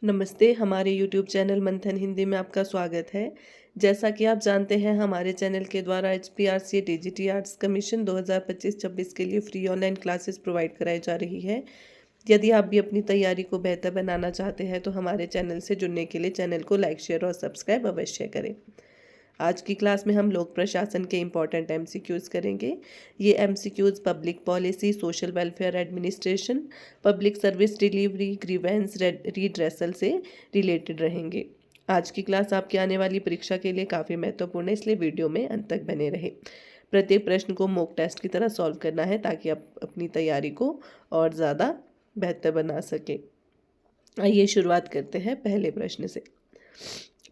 नमस्ते, हमारे YouTube channel मंथन हिंदी में आपका स्वागत है। जैसा कि आप जानते हैं, हमारे चैनल के द्वारा HPRC DGT आर्ट्स कमीशन 2025-26 के लिए फ्री ऑनलाइन क्लासेस प्रोवाइड कराई जा रही है। यदि आप भी अपनी तैयारी को बेहतर बनाना चाहते हैं तो हमारे चैनल से जुड़ने के लिए चैनल को लाइक, शेयर और सब्सक्राइब अवश्य करें। आज की क्लास में हम लोक प्रशासन के इम्पॉर्टेंट MCQs करेंगे। ये MCQs public policy, social welfare administration, public service delivery, grievance redressal से रिलेटेड रहेंगे। आज की क्लास आपकी आने वाली परीक्षा के लिए काफ़ी महत्वपूर्ण है, इसलिए वीडियो में अंत तक बने रहे। प्रत्येक प्रश्न को मॉक टेस्ट की तरह सॉल्व करना है ताकि आप अपनी तैयारी को और ज़्यादा बेहतर बना सकें। आइए शुरुआत करते हैं पहले प्रश्न से।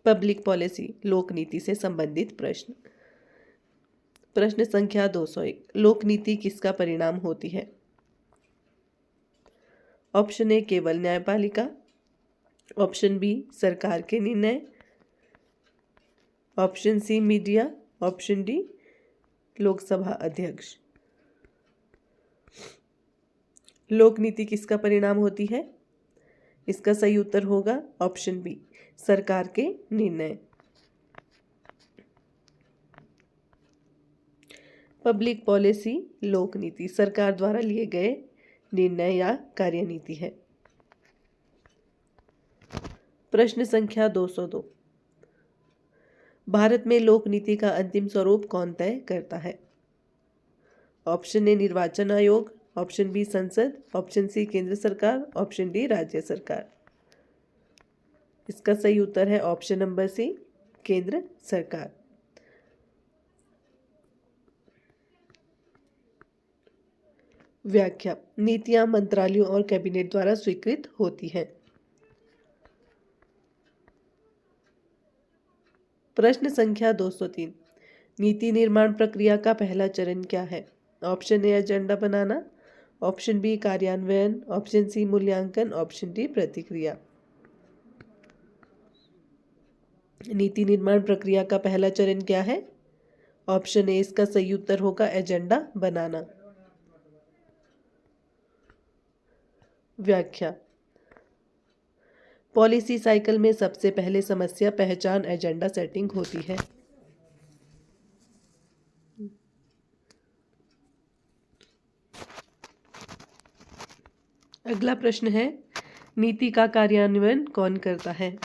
पब्लिक पॉलिसी, लोक नीति से संबंधित प्रश्न। प्रश्न संख्या 201, लोक नीति किसका परिणाम होती है? ऑप्शन ए केवल न्यायपालिका, ऑप्शन बी सरकार के निर्णय, option C media, option D लोकसभा अध्यक्ष। लोक नीति किसका परिणाम होती है? इसका सही उत्तर होगा ऑप्शन बी सरकार के निर्णय। पब्लिक पॉलिसी, लोक नीति सरकार द्वारा लिए गए निर्णय या कार्यनीति है। प्रश्न संख्या 202, भारत में लोक नीति का अंतिम स्वरूप कौन तय करता है? ऑप्शन ए निर्वाचन आयोग, ऑप्शन बी संसद, ऑप्शन सी केंद्र सरकार, ऑप्शन डी राज्य सरकार। इसका सही उत्तर है ऑप्शन नंबर सी केंद्र सरकार। व्याख्या, नीतियां मंत्रालयों और कैबिनेट द्वारा स्वीकृत होती हैं। प्रश्न संख्या 203, नीति निर्माण प्रक्रिया का पहला चरण क्या है? ऑप्शन ए एजेंडा बनाना, ऑप्शन बी कार्यान्वयन, ऑप्शन सी मूल्यांकन, ऑप्शन डी प्रतिक्रिया। नीति निर्माण प्रक्रिया का पहला चरण क्या है? ऑप्शन ए इसका सही उत्तर होगा एजेंडा बनाना। व्याख्या, पॉलिसी साइकिल में सबसे पहले समस्या पहचान एजेंडा सेटिंग होती है। अगला प्रश्न है, नीति का कार्यान्वयन कौन करता है?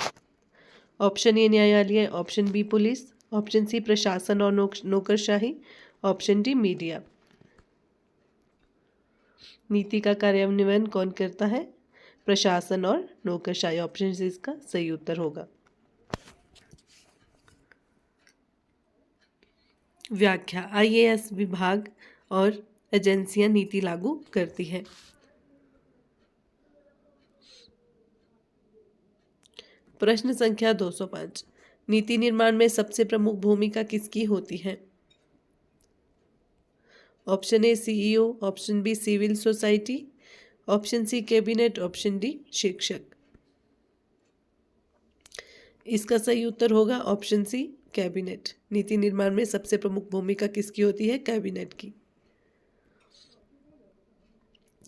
ऑप्शन ए न्यायालय, option B police, option C प्रशासन और नौकरशाही, ऑप्शन डी मीडिया। नीति का कार्यान्वयन कौन करता है? प्रशासन और नौकरशाही। ऑप्शन सी इसका सही उत्तर होगा। व्याख्या, IAS विभाग और एजेंसियां नीति लागू करती है। प्रश्न संख्या 205, नीति निर्माण में सबसे प्रमुख भूमिका किसकी होती है? Option A CEO, option B civil society, option C cabinet, option D शिक्षक। इसका सही उत्तर होगा ऑप्शन सी कैबिनेट। नीति निर्माण में सबसे प्रमुख भूमिका किसकी होती है? कैबिनेट की।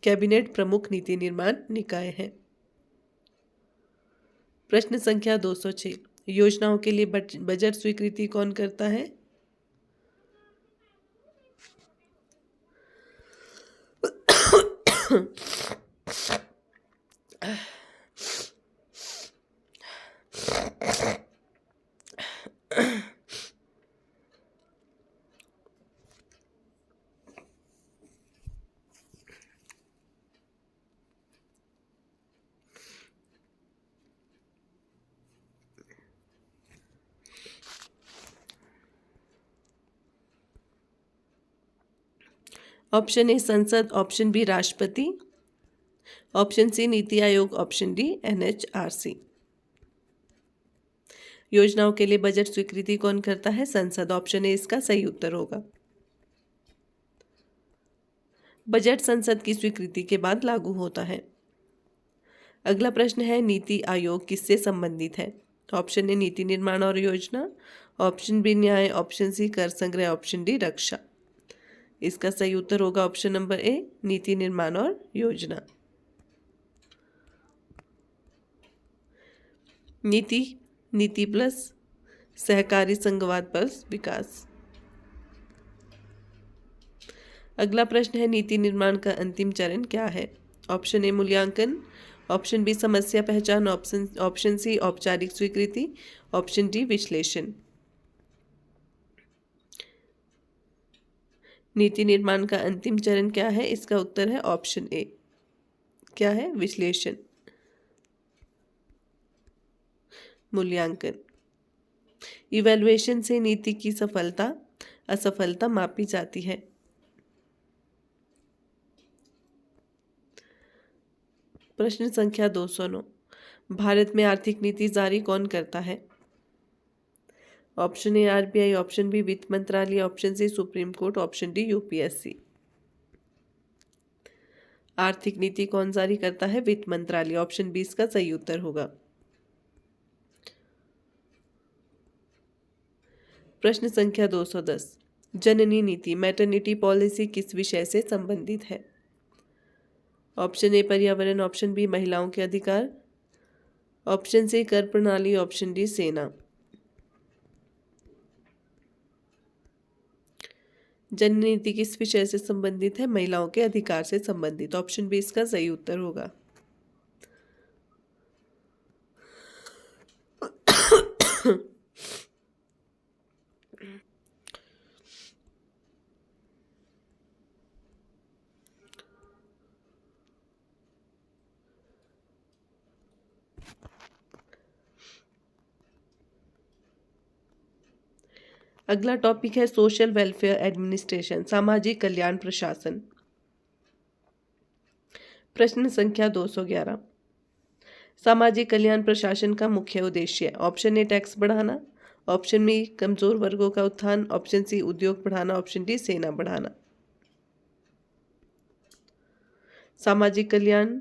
कैबिनेट प्रमुख नीति निर्माण निकाय है। प्रश्न संख्या 206, योजनाओं के लिए बजट स्वीकृति कौन करता है? ऑप्शन ए संसद, ऑप्शन बी राष्ट्रपति, option C NITI Aayog, option D NHRC। योजनाओं के लिए बजट स्वीकृति कौन करता है? संसद। ऑप्शन ए इसका सही उत्तर होगा। बजट संसद की स्वीकृति के बाद लागू होता है। अगला प्रश्न है, नीति आयोग किससे संबंधित है? ऑप्शन ए नीति निर्माण और योजना, ऑप्शन बी न्याय, ऑप्शन सी कर संग्रह, ऑप्शन डी रक्षा। इसका सही उत्तर होगा ऑप्शन नंबर ए नीति निर्माण और योजना। नीति, नीति प्लस सहकारी संघवाद प्लस विकास। अगला प्रश्न है नीति निर्माण का अंतिम चरण क्या है? ऑप्शन ए मूल्यांकन, ऑप्शन बी समस्या पहचान, ऑप्शन सी औपचारिक स्वीकृति, ऑप्शन डी विश्लेषण। नीति निर्माण का अंतिम चरण क्या है? इसका उत्तर है ऑप्शन ए। क्या है? विश्लेषण, मूल्यांकन। इवैल्यूएशन से नीति की सफलता असफलता मापी जाती है। प्रश्न संख्या 209, भारत में आर्थिक नीति जारी कौन करता है? Option A RBI, option B वित्त मंत्रालय, option C supreme court, option D UPSC. आर्थिक नीति कौन जारी करता है? वित्त मंत्रालय। ऑप्शन बी इसका सही उत्तर होगा। प्रश्न संख्या 210, जननी नीति मैटरनिटी पॉलिसी किस विषय से संबंधित है? ऑप्शन ए पर्यावरण, ऑप्शन बी महिलाओं के अधिकार, ऑप्शन सी कर प्रणाली, ऑप्शन डी सेना। जननी नीति किस विषय से संबंधित है? महिलाओं के अधिकार से संबंधित। ऑप्शन बी इसका सही उत्तर होगा। अगला टॉपिक है सोशल वेलफेयर एडमिनिस्ट्रेशन, सामाजिक कल्याण प्रशासन। प्रश्न संख्या 211, सामाजिक कल्याण प्रशासन का मुख्य उद्देश्य। ऑप्शन ए टैक्स बढ़ाना, ऑप्शन बी कमजोर वर्गों का उत्थान, ऑप्शन सी उद्योग बढ़ाना, ऑप्शन डी सेना बढ़ाना। सामाजिक कल्याण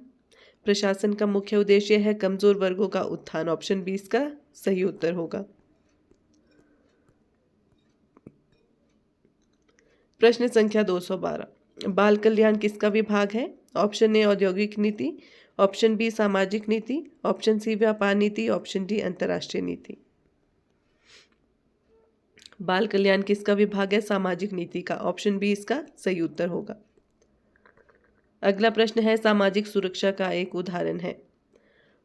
प्रशासन का मुख्य उद्देश्य है कमजोर वर्गों का उत्थान। ऑप्शन बी इसका सही उत्तर होगा। प्रश्न संख्या 212, बाल कल्याण किसका विभाग है? ऑप्शन ए औद्योगिक नीति, ऑप्शन बी सामाजिक नीति, ऑप्शन सी व्यापार नीति, ऑप्शन डी अंतर्राष्ट्रीय नीति। बाल कल्याण किसका विभाग है? सामाजिक नीति का। ऑप्शन बी इसका सही उत्तर होगा। अगला प्रश्न है सामाजिक सुरक्षा का एक उदाहरण है।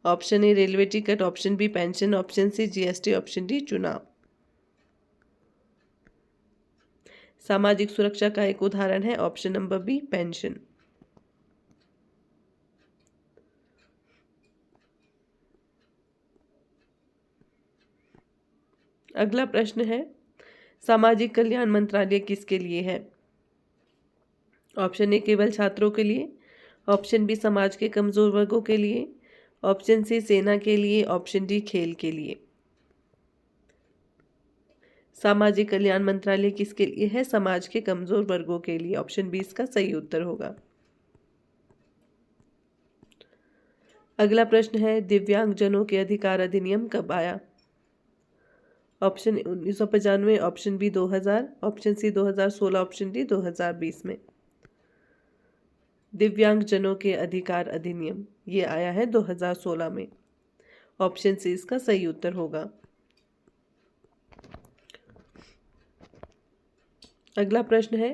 Option A railway ticket, option B pension, option C GST, option D चुनाव। सामाजिक सुरक्षा का एक उदाहरण है ऑप्शन नंबर बी पेंशन। अगला प्रश्न है सामाजिक कल्याण मंत्रालय किसके लिए है? ऑप्शन ए केवल छात्रों के लिए, ऑप्शन बी समाज के कमजोर वर्गों के लिए, ऑप्शन सी सेना के लिए, ऑप्शन डी खेल के लिए। सामाजिक कल्याण मंत्रालय किसके लिए है? समाज के कमजोर वर्गों के लिए। ऑप्शन बी इसका सही उत्तर होगा। अगला प्रश्न है दिव्यांगजनों के अधिकार अधिनियम कब आया? Option 1995, option B 2000, option C 2016, option D 2020 में। दिव्यांगजनों के अधिकार अधिनियम ये आया है 2016 में। ऑप्शन सी इसका सही उत्तर होगा। अगला प्रश्न है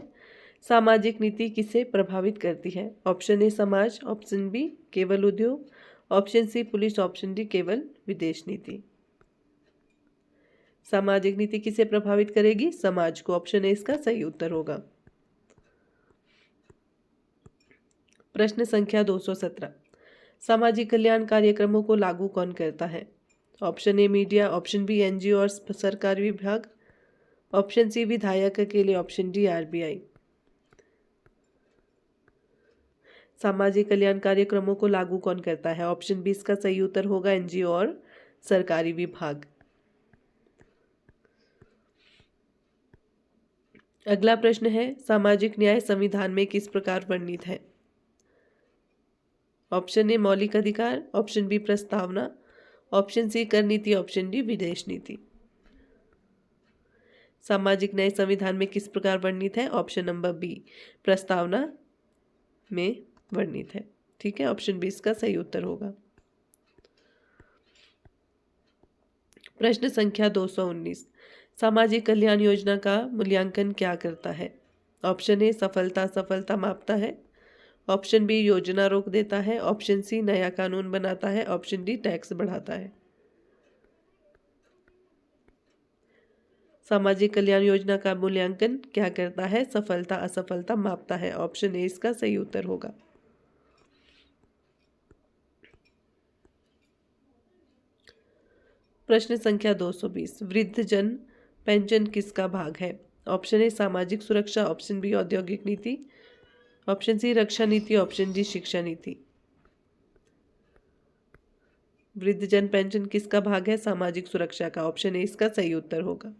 सामाजिक नीति किसे प्रभावित करती है? ऑप्शन ए समाज, ऑप्शन बी केवल उद्योग, option C police, option D केवल विदेश नीति। सामाजिक नीति किसे प्रभावित करेगी? समाज को। ऑप्शन ए इसका सही उत्तर होगा। प्रश्न संख्या 217, सामाजिक कल्याण कार्यक्रमों को लागू कौन करता है? Option A media, option B NGO और सरकारी विभाग, ऑप्शन सी विधायक अकेले, ऑप्शन डी आरबीआई। सामाजिक कल्याण कार्यक्रमों को लागू कौन करता है? ऑप्शन बी इसका सही उत्तर होगा एनजीओ और सरकारी विभाग। अगला प्रश्न है सामाजिक न्याय संविधान में किस प्रकार वर्णित है? ऑप्शन ए मौलिक अधिकार, ऑप्शन बी प्रस्तावना, ऑप्शन सी कर नीति, ऑप्शन डी विदेश नीति। सामाजिक न्याय संविधान में किस प्रकार वर्णित है? ऑप्शन नंबर बी प्रस्तावना में वर्णित है। ठीक है, ऑप्शन बी इसका सही उत्तर होगा। प्रश्न संख्या 219। सामाजिक कल्याण योजना का मूल्यांकन क्या करता है? ऑप्शन ए सफलता असफलता मापता है, ऑप्शन बी योजना रोक देता है, ऑप्शन सी नया कानून बनाता है, ऑप्शन डी टैक्स बढ़ाता है। सामाजिक कल्याण योजना का मूल्यांकन क्या करता है? सफलता असफलता मापता है। ऑप्शन ए इसका सही उत्तर होगा। प्रश्न संख्या 220। वृद्धजन पेंशन किसका भाग है? ऑप्शन ए सामाजिक सुरक्षा, ऑप्शन बी औद्योगिक नीति, ऑप्शन सी रक्षा नीति, ऑप्शन डी शिक्षा नीति। वृद्धजन पेंशन किसका भाग है? सामाजिक सुरक्षा का। ऑप्शन ए इसका सही उत्तर होगा।